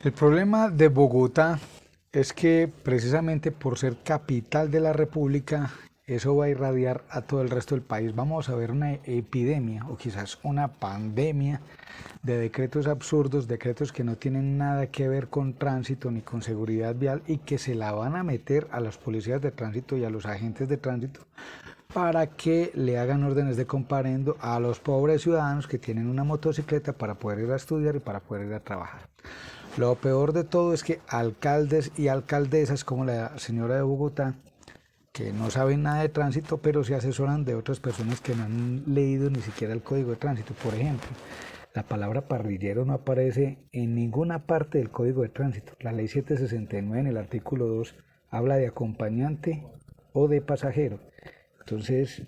El problema de Bogotá es que precisamente por ser capital de la República, eso va a irradiar a todo el resto del país. Vamos a ver una epidemia o quizás una pandemia de decretos absurdos, decretos que no tienen nada que ver con tránsito ni con seguridad vial y que se la van a meter a los policías de tránsito y a los agentes de tránsito para que le hagan órdenes de comparendo a los pobres ciudadanos que tienen una motocicleta para poder ir a estudiar y para poder ir a trabajar. Lo peor de todo es que alcaldes y alcaldesas como la señora de Bogotá, que no saben nada de tránsito, pero se asesoran de otras personas que no han leído ni siquiera el código de tránsito. Por ejemplo, la palabra parrillero no aparece en ninguna parte del código de tránsito. La ley 769 en el artículo 2 habla de acompañante o de pasajero. Entonces,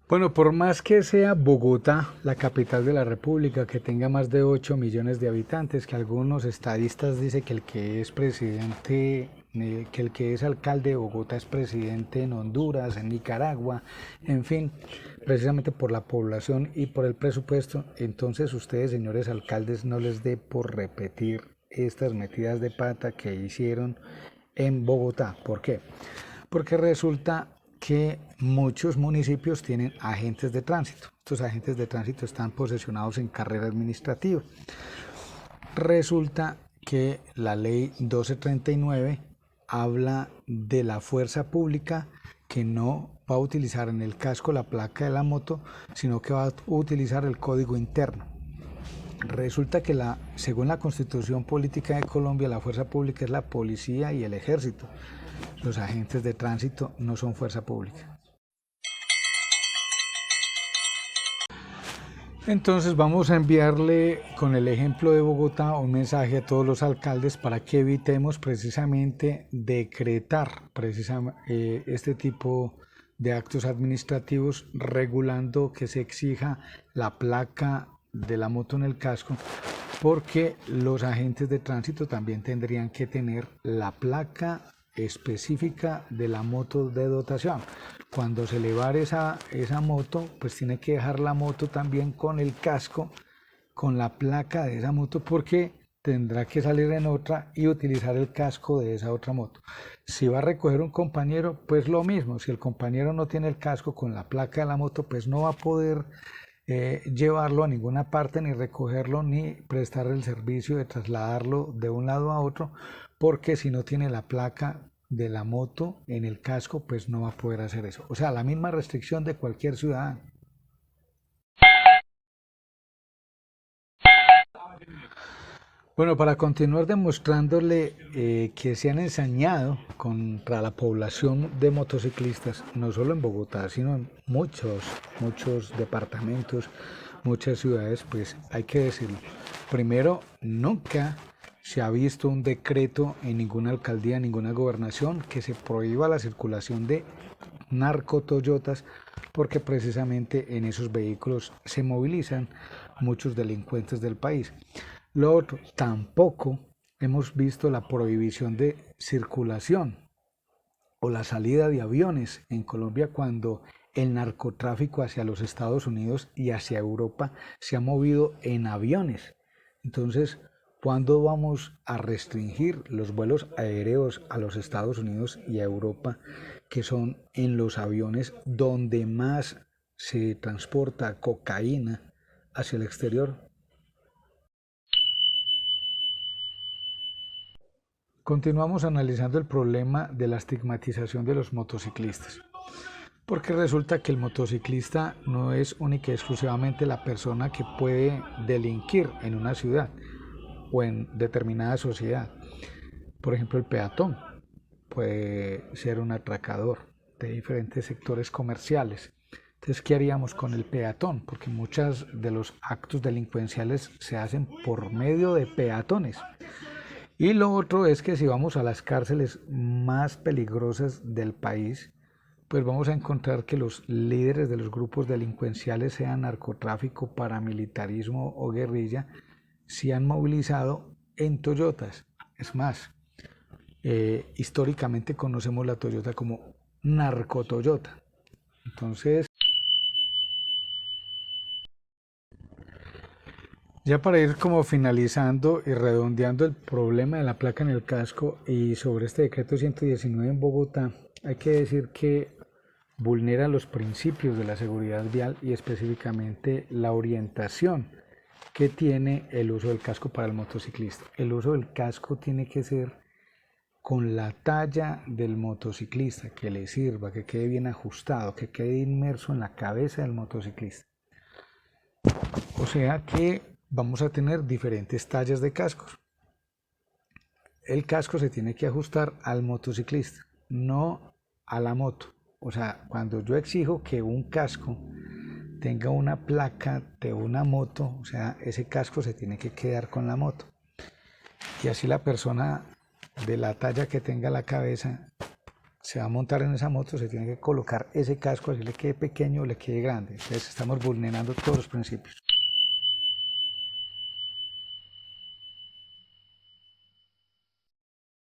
bueno, por más que sea Bogotá, la capital de la República, que tenga más de 8 millones de habitantes, que algunos estadistas dicen que el que es presidente, que el que es alcalde de Bogotá es presidente en Honduras, en Nicaragua, en fin, precisamente por la población y por el presupuesto, entonces ustedes, señores alcaldes, no les dé por repetir estas metidas de pata que hicieron en Bogotá. ¿Por qué? Porque resulta que muchos municipios tienen agentes de tránsito. Estos agentes de tránsito están posesionados en carrera administrativa. Resulta que la ley 1239 habla de la fuerza pública que no va a utilizar en el casco la placa de la moto, sino que va a utilizar el código interno. Resulta que según la Constitución Política de Colombia, la fuerza pública es la policía y el ejército. Los agentes de tránsito no son fuerza pública. Entonces vamos a enviarle con el ejemplo de Bogotá un mensaje a todos los alcaldes para que evitemos precisamente decretar este tipo de actos administrativos regulando que se exija la placa de la moto en el casco, porque los agentes de tránsito también tendrían que tener la placa específica de la moto de dotación. Cuando se le va esa moto, pues tiene que dejar la moto también con el casco, con la placa de esa moto, porque tendrá que salir en otra y utilizar el casco de esa otra moto. Si va a recoger un compañero, pues lo mismo. Si el compañero no tiene el casco con la placa de la moto, pues no va a poder llevarlo a ninguna parte, ni recogerlo, ni prestar el servicio de trasladarlo de un lado a otro, porque si no tiene la placa de la moto en el casco, pues no va a poder hacer eso. O sea, la misma restricción de cualquier ciudadano. Bueno, para continuar demostrándole que se han ensañado contra la población de motociclistas, no solo en Bogotá, sino en muchos departamentos, muchas ciudades, pues hay que decirlo. Primero, nunca se ha visto un decreto en ninguna alcaldía, en ninguna gobernación que se prohíba la circulación de narcotoyotas, porque precisamente en esos vehículos se movilizan muchos delincuentes del país. Lo otro, tampoco hemos visto la prohibición de circulación o la salida de aviones en Colombia cuando el narcotráfico hacia los Estados Unidos y hacia Europa se ha movido en aviones. Entonces, ¿cuándo vamos a restringir los vuelos aéreos a los Estados Unidos y a Europa, que son en los aviones donde más se transporta cocaína hacia el exterior? Continuamos analizando el problema de la estigmatización de los motociclistas, porque resulta que el motociclista no es única y exclusivamente la persona que puede delinquir en una ciudad o en determinada sociedad. Por ejemplo, el peatón puede ser un atracador de diferentes sectores comerciales. Entonces, ¿qué haríamos con el peatón? Porque muchos de los actos delincuenciales se hacen por medio de peatones. Y lo otro es que si vamos a las cárceles más peligrosas del país, pues vamos a encontrar que los líderes de los grupos delincuenciales, sean narcotráfico, paramilitarismo o guerrilla, se han movilizado en Toyotas. Es más, históricamente conocemos la Toyota como narcotoyota. Entonces, Ya para ir como finalizando y redondeando el problema de la placa en el casco y sobre este decreto 119 en Bogotá, hay que decir que vulnera los principios de la seguridad vial y específicamente la orientación que tiene el uso del casco para el motociclista. El uso del casco tiene que ser con la talla del motociclista, que le sirva, que quede bien ajustado, que quede inmerso en la cabeza del motociclista. O sea que vamos a tener diferentes tallas de cascos. El casco se tiene que ajustar al motociclista, no a la moto. O sea, cuando yo exijo que un casco tenga una placa de una moto, o sea, ese casco se tiene que quedar con la moto. Y así la persona de la talla que tenga la cabeza se va a montar en esa moto, se tiene que colocar ese casco, así le quede pequeño o le quede grande. Entonces estamos vulnerando todos los principios.